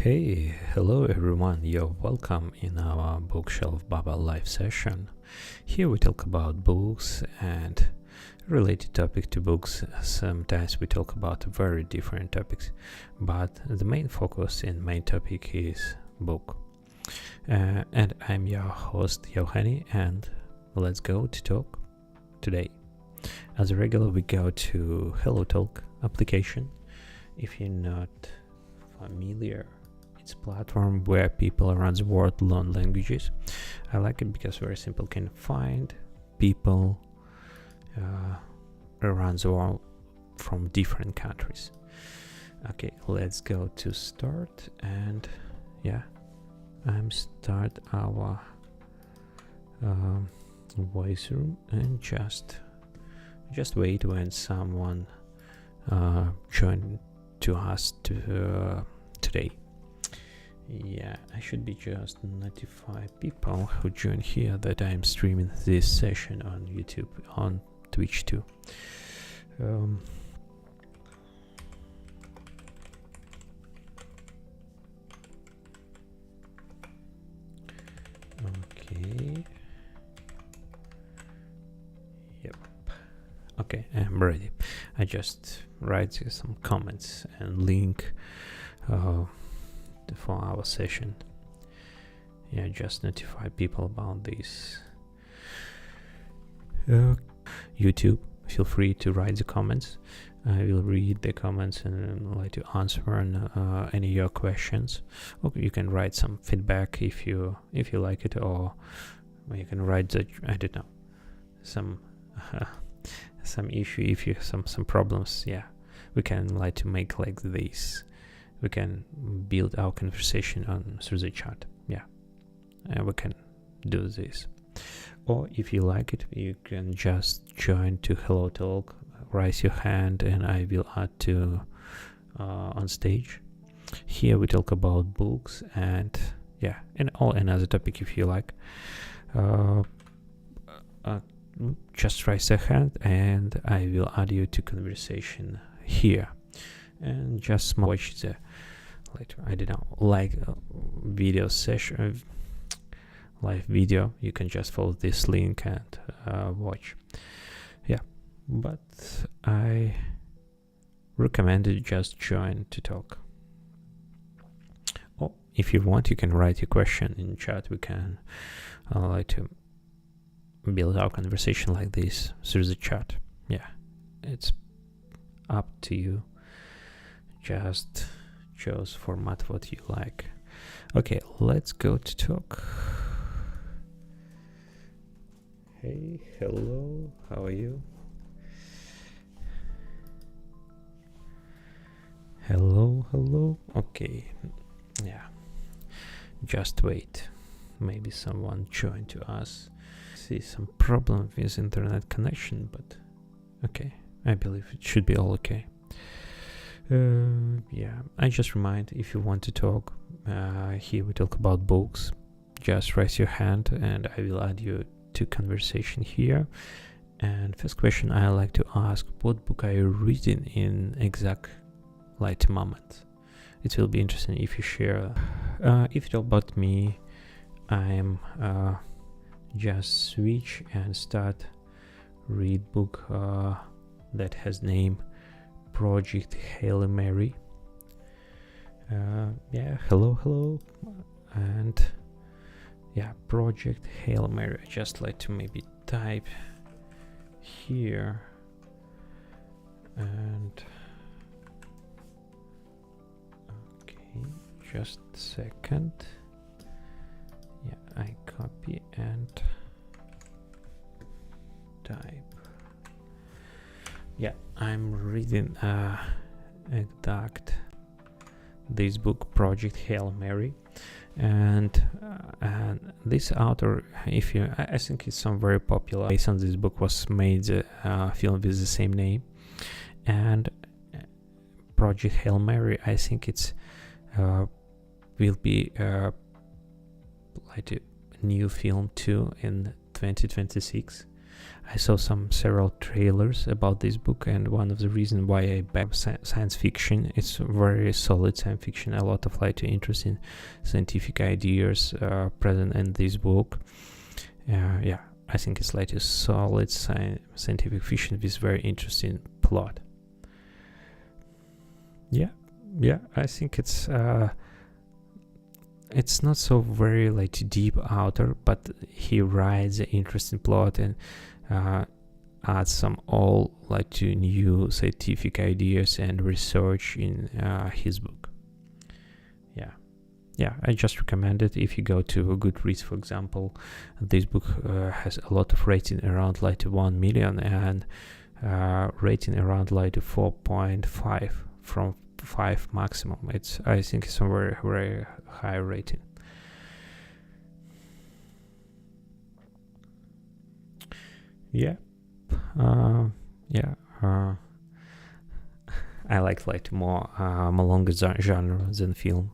Hey, hello everyone, you're welcome in our Bookshelf Babble live session. Here we talk about books and related topic to books. Sometimes we talk about very different topics, but the main focus and main topic is book. And I'm your host, Yohani, and let's go to talk today. As a regular, we go to HelloTalk application. If you're not familiar, it's a platform where people around the world learn languages. I like it because very simple, can find people around the world from different countries. Okay, let's go to start, and I'm start our voice room, and just wait when someone join to us today. I should be just notify people who join here that I'm streaming this session on YouTube, on Twitch too. Okay. Yep. Okay, I'm ready. I just write some comments and link for our session. Just notify people about this. YouTube, feel free to write the comments. I will read the comments and like to answer on any of your questions. Okay, you can write some feedback if you like it, or you can write that, I don't know, some issue, if you have some problems. We can like to make like this. We can build our conversation on through the chat. And we can do this. Or if you like it, you can just join to HelloTalk, raise your hand, and I will add to on stage. Here we talk about books and all another topic if you like. Just raise a hand and I will add you to conversation here. And just watch the video session, live video. You can just follow this link and watch. But I recommend you just join to talk. Or if you want, you can write your question in chat. We can like to build our conversation like this through the chat. It's up to you. Just choose format what you like. Okay, let's go to talk. Hey, hello, how are you? Hello. Okay, just wait. Maybe someone joined to us. See some problem with internet connection, but okay, I believe it should be all okay. I just remind, if you want to talk, here we talk about books. Just raise your hand and I will add you to conversation here. And first question I like to ask, what book are you reading in exact moment? It will be interesting if you share. If it's about me, I'm just switch and start read book that has name Project Hail Mary. Hello, and Project Hail Mary. I just like to maybe type here, and okay, just a second. I copy and type. I'm reading this book, Project Hail Mary, and this author, I think it's some very popular. Based on this book was made a film with the same name, and Project Hail Mary, I think it's will be like a new film too in 2026. I saw several trailers about this book, and one of the reasons why I back science fiction, it's very solid science fiction, a lot of interesting scientific ideas present in this book. Yeah, I think it's a solid scientific fiction with very interesting plot. Yeah, I think it's not so very deep outer, but he writes an interesting plot and adds some all to new scientific ideas and research in his book. Yeah, I just recommend it. If you go to Goodreads, for example, this book has a lot of rating around 1 million and rating around 4.5 from 5 maximum. I think it's a very, very high rating. Yeah. I like more longer genre than film,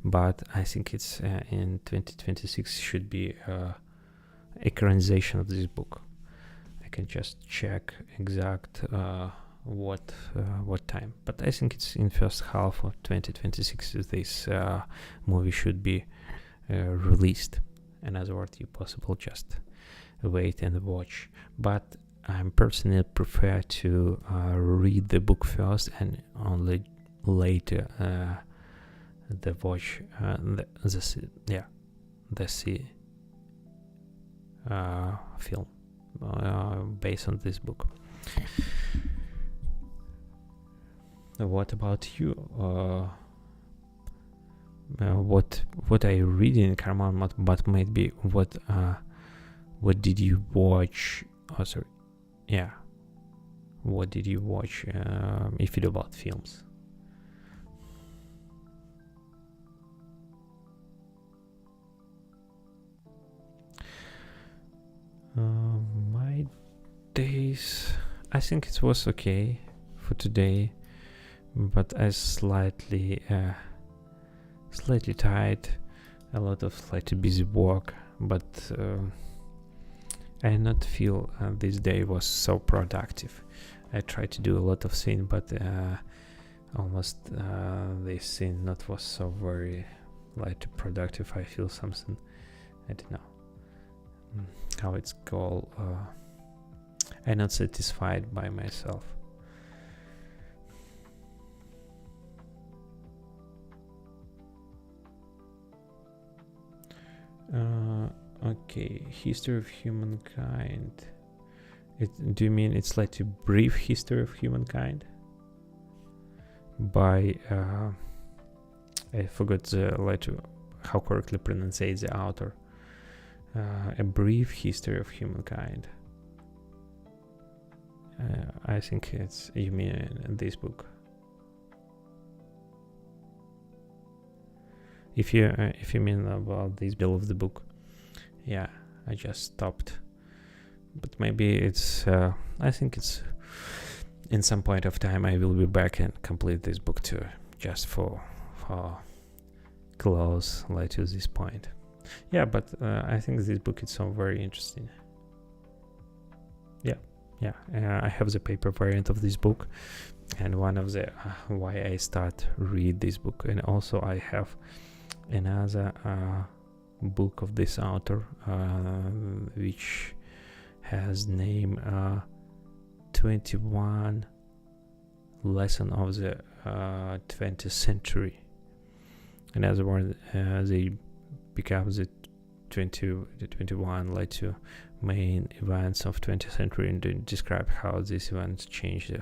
but I think it's in 2026 should be equalization of this book. I can just check exact what time, but I think it's in first half of 2026 this movie should be released. In other words, you possible just wait and watch, but I personally prefer to read the book first and only later the watch the film based on this book. What about you? What are you reading, Karman? But maybe what did you watch? Oh, sorry. Yeah. What did you watch if it's about films? My days, I think it was okay for today, but I slightly tired, a lot of busy work, but I not feel this day was so productive. I tried to do a lot of things, but almost this thing not was so very productive. I feel something, I don't know how it's called. I'm not satisfied by myself. Okay, history of humankind. Do you mean it's a brief history of humankind? By I forgot the how correctly pronounce the author. A brief history of humankind. I think it's you mean in this book. If you mean about this bill of the book, yeah, I just stopped. But maybe it's I think it's in some point of time I will be back and complete this book too, just for close to this point. Yeah, but I think this book is so very interesting. Yeah, I have the paper variant of this book, and one of the why I start read this book, and also I have another book of this author which has name 21 lesson of the 20th century. In other words, they pick up the 21 to main events of 20th century and describe how these events changed.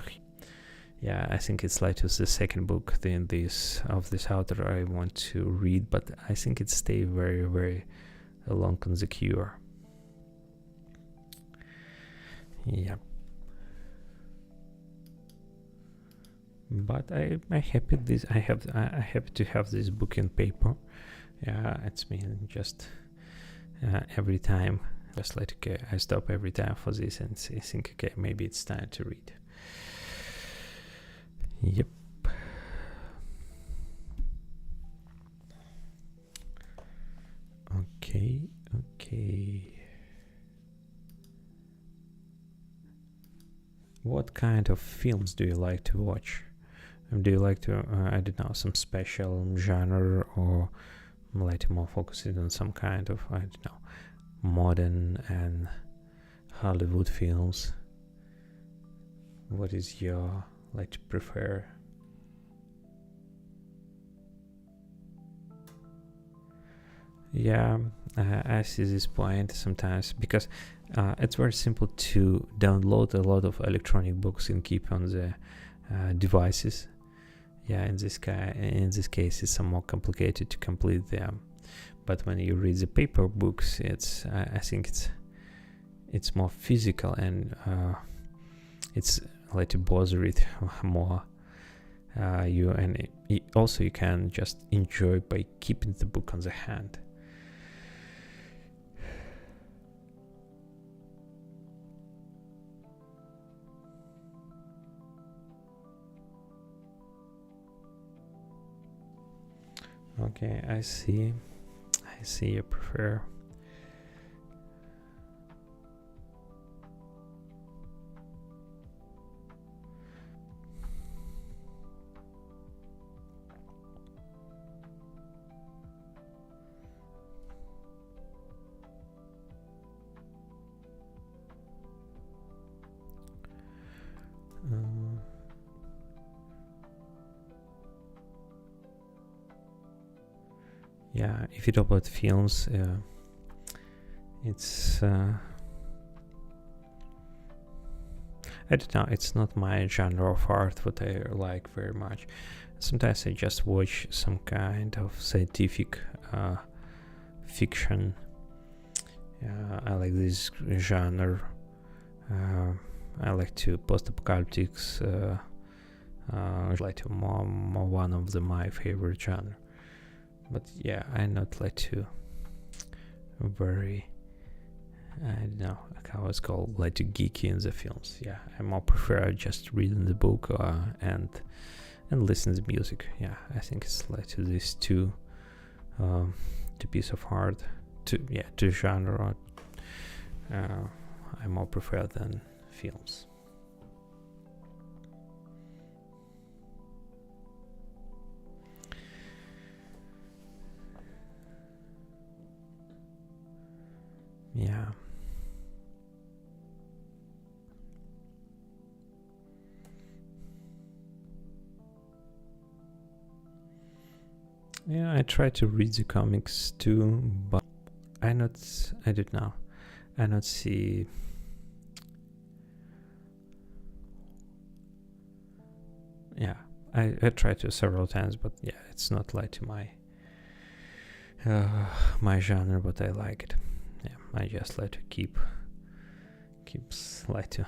Yeah, I think it's the second book in this of this author I want to read, but I think it stay very, very long on the queue. Yeah. But I'm happy I happy to have this book in paper. Yeah, it's been just every time just okay, I stop every time for this and think okay, maybe it's time to read. Yep. Okay. what kind of films do you like to watch? Do you like to, I don't know, some special genre, or like more focused on some kind of, I don't know, modern and Hollywood films? What is your like to prefer? Yeah, I see this point sometimes, because it's very simple to download a lot of electronic books and keep on the devices. Yeah, in this case, it's some more complicated to complete them. But when you read the paper books, I think it's more physical, and it's like to bother it more. You can just enjoy by keeping the book on the hand. Okay, I see you prefer. Yeah, if you talk about films, it's I don't know, it's not my genre of art what I like very much. Sometimes I just watch some kind of scientific fiction. I like this genre. I like to post-apocalyptics, like to more one of my favorite genre. But yeah, I not like to very, I don't know how it's called, like to geeky in the films. Yeah, I more prefer just reading the book and listen to the music. Yeah, I think it's like to these two piece of art, two genre. I more prefer than films. Yeah. Yeah, I try to read the comics too, but I don't know. I not see. Yeah, I tried to several times, but yeah, it's not like to my my genre, but I like it. Yeah, I just like to keeps like to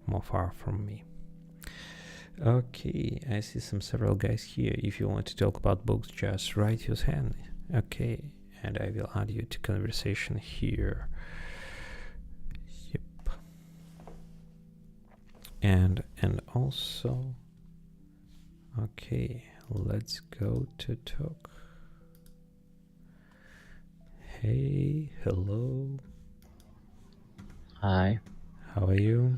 more far from me. Okay, I see several guys here. If you want to talk about books, just raise your hand. Okay, and I will add you to conversation here. Yep. And also, okay, let's go to talk. Hey, hello. Hi. How are you?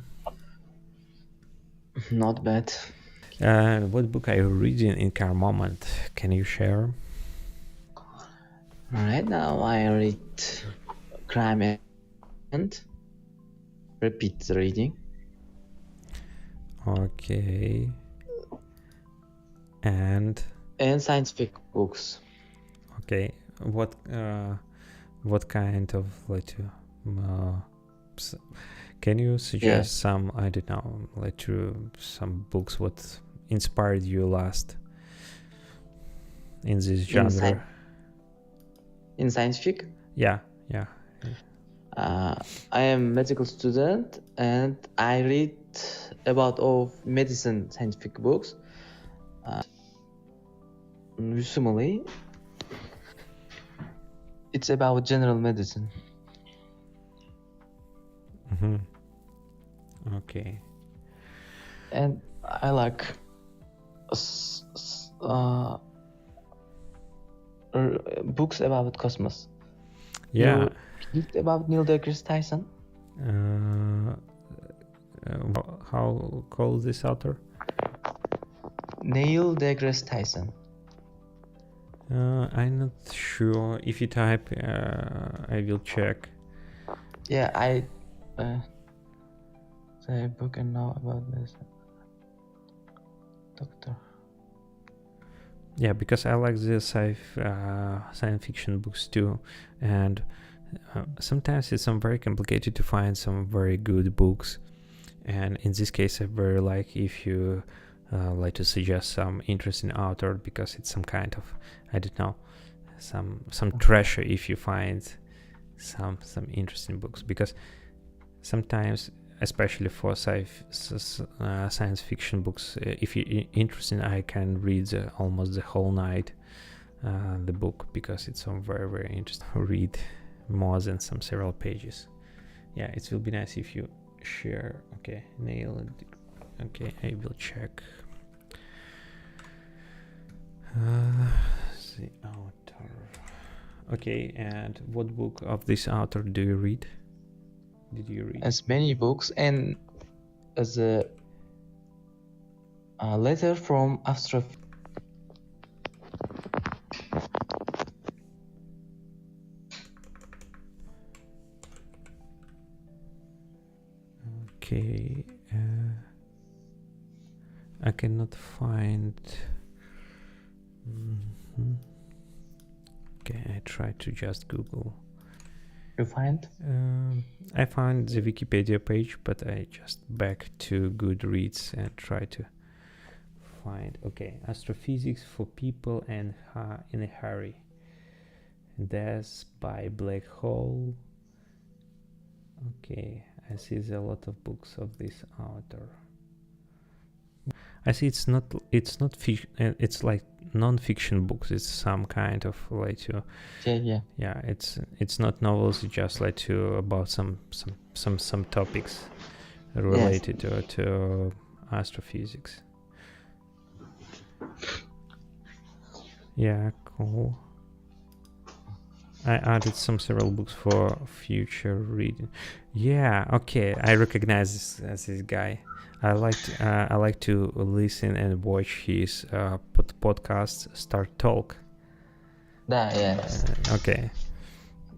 Not bad. What book are you reading in current moment? Can you share? Right now I read crime and repeat reading. Okay. And science fiction books. Okay. What kind of like can you suggest some, I don't know, like some books what inspired you last in this genre? In science fiction? Yeah. I am medical student and I read about of medicine scientific books. Usually it's about general medicine. Mm-hmm. Okay. And I like books about cosmos. Yeah. You read about Neil deGrasse Tyson? how called this author? Neil deGrasse Tyson. I'm not sure. If you type, I will check. Yeah, I the book and know about this doctor. Yeah, because I like the science fiction books too, and sometimes it's very complicated to find some very good books. And in this case, I very like if you like to suggest some interesting author, because it's some kind of, I don't know, some treasure if you find some interesting books. Because sometimes, especially for science fiction books, if you're interested, I can read almost the whole night the book, because it's so very, very interesting. Read more than some several pages. Yeah, it will be nice if you share. Okay, Neil. Okay, I will check. The author. Okay, and what book of this author do you read? Did you read? As many books, and as a letter from Astro. Okay, I cannot find. Okay, I try to just Google. You find? I found the Wikipedia page, but I just back to Goodreads and try to find. Okay, astrophysics for people and in a hurry. Death by black hole. Okay, I see there are a lot of books of this author. I see it's not fiction. It's like non-fiction books. It's some kind of like to. Yeah. It's not novels. It's just like to about some topics related to astrophysics. Yeah, cool. I added several books for future reading. Yeah, okay. I recognize this guy. I like to listen and watch his podcast Start Talk. Yes. Okay.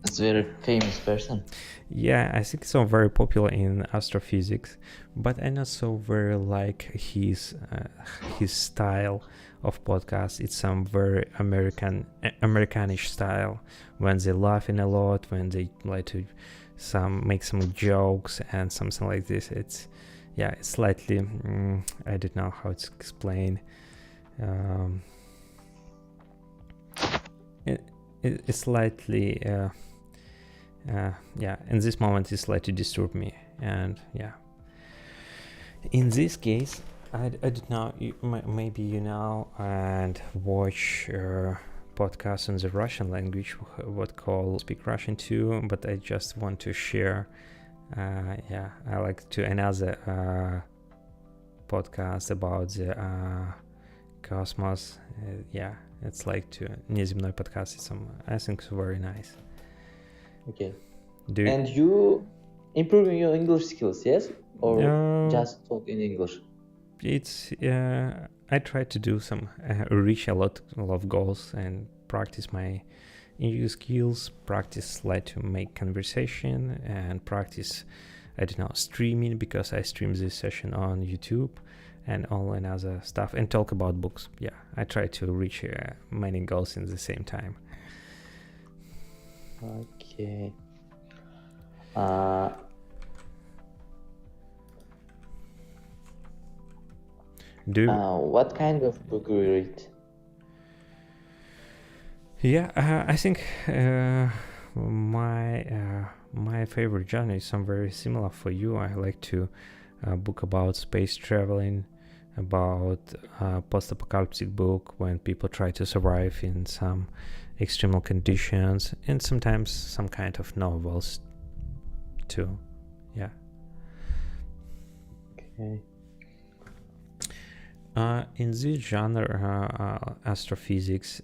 It's a very famous person. Yeah, I think so very popular in astrophysics, but I not so very like his style of podcast. It's some very Americanish style, when they laughing a lot, when they like to make some jokes and something like this. It's slightly I don't know how to explain. It's slightly in this moment it's slightly disturb me, and in this case I don't know, maybe and watch podcasts in the Russian language, what call Speak Russian too, but I just want to share I like to another podcast about the cosmos. It's like to Неземной подкаст. I think it's very nice. Okay. And you improving your English skills, yes? Or just talk in English? It's I try to do some reach a lot of goals and practice my English skills, practice like to make conversation, and practice streaming, because I stream this session on YouTube and all another stuff, and talk about books. I try to reach many goals in the same time. Okay. What kind of book do you read? I think my favorite genre is some very similar for you. I like to book about space traveling, about post-apocalyptic book when people try to survive in some extremal conditions, and sometimes some kind of novels too. Okay. In this genre, astrophysics,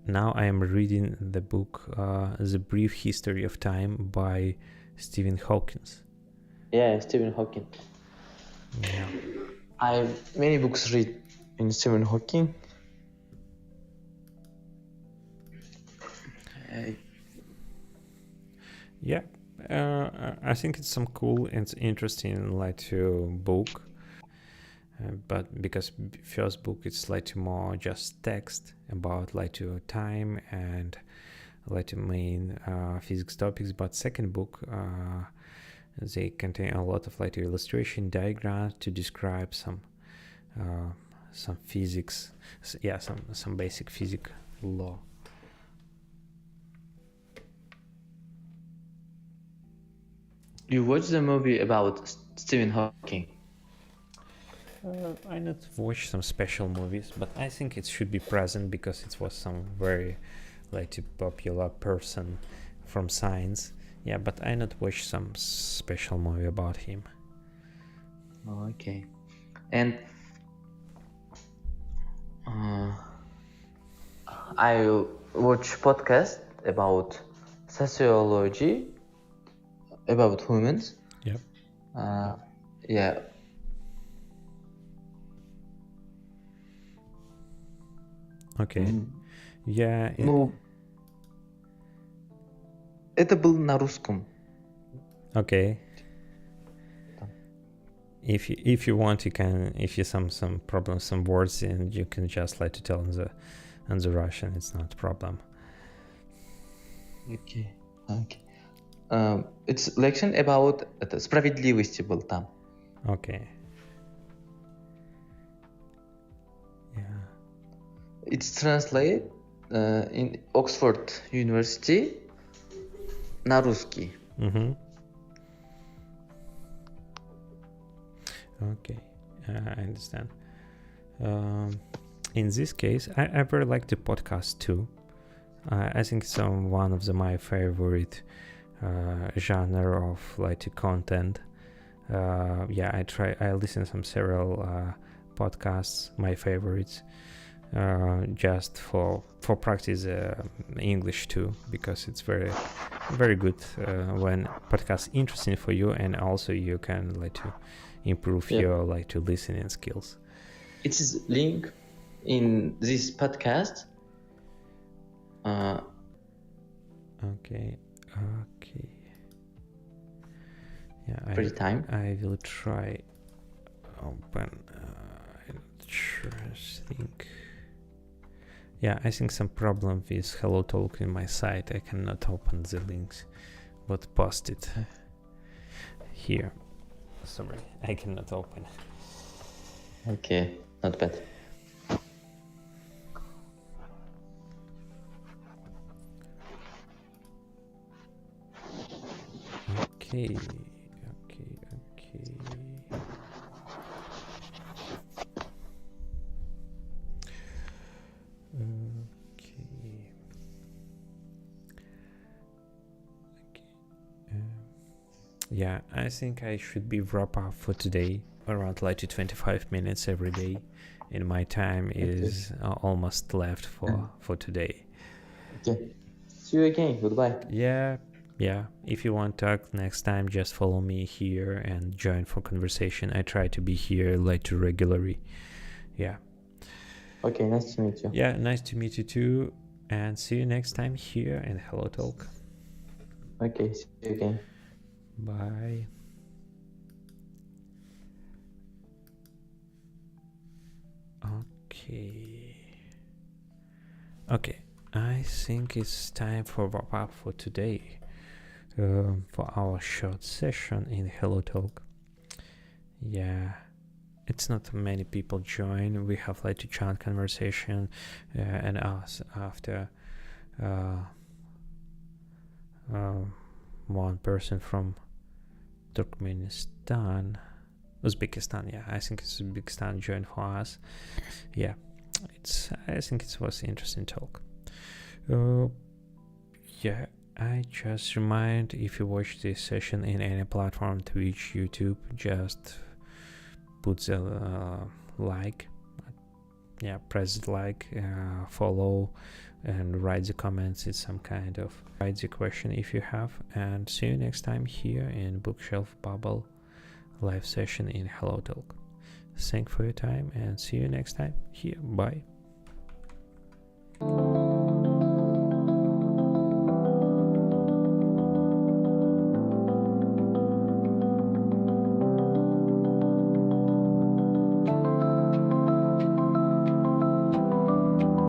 now I am reading the book The Brief History of Time by Stephen Hawking. Yeah, Stephen Hawking. Yeah. I have many books read in Stephen Hawking. Yeah, I think it's some cool and interesting book, but because first book it's more just text about time and main physics topics, but second book they contain a lot of illustration diagrams to describe some physics, some basic physics law. You watched the movie about Stephen Hawking? I not watch some special movies, but I think it should be present because it was some very popular person from science. Yeah, but I not watch some special movie about him. Oh, okay. And I watch podcast about sociology, about humans. Yep. Yeah. Okay. Yeah. Ну, это был на русском. Okay. If you want, you can. If you some problems, some words, and you can just to tell in the Russian. It's not a problem. Okay. It's lecture about справедливости был там. Okay. Yeah. It's translated in Oxford University на русский. Mm-hmm. Okay, I understand. In this case, I very like the podcast too. I think it's one of my favorite genre of content. I listen some several podcasts, my favorites, just for practice English too, because it's very very good when podcast interesting for you, and also you can to improve your listening skills. It is link in this podcast. Okay. Yeah, Pretty time. I will try open. Interesting. Yeah, I think some problem with Hello Talk in my site. I cannot open the links, but post it here. Sorry, I cannot open. Okay, not bad. Okay. Yeah, I think I should be wrap up for today. Around 25 minutes every day, and my time is almost left for today. Okay. See you again. Goodbye. Yeah. If you want to talk next time, just follow me here and join for conversation. I try to be here regularly. Yeah. Okay, nice to meet you. Yeah, nice to meet you too. And see you next time here in Hello Talk. Okay, see you again. Bye. Okay, I think it's time for wrap up for today, for our short session in Hello Talk. Yeah, it's not many people join. We have to chat conversation and us after one person from Turkmenistan, Uzbekistan. Yeah, I think it's Uzbekistan joined for us. Yeah, I think it was interesting talk. Yeah, I just remind, if you watch this session in any platform, Twitch, YouTube, just put the like. Yeah, press the like, follow, and write the comments. It's some kind of write the question if you have. And see you next time here in Bookshelf Babble. live session in Hello Talk. Thank for your time and see you next time here. Bye.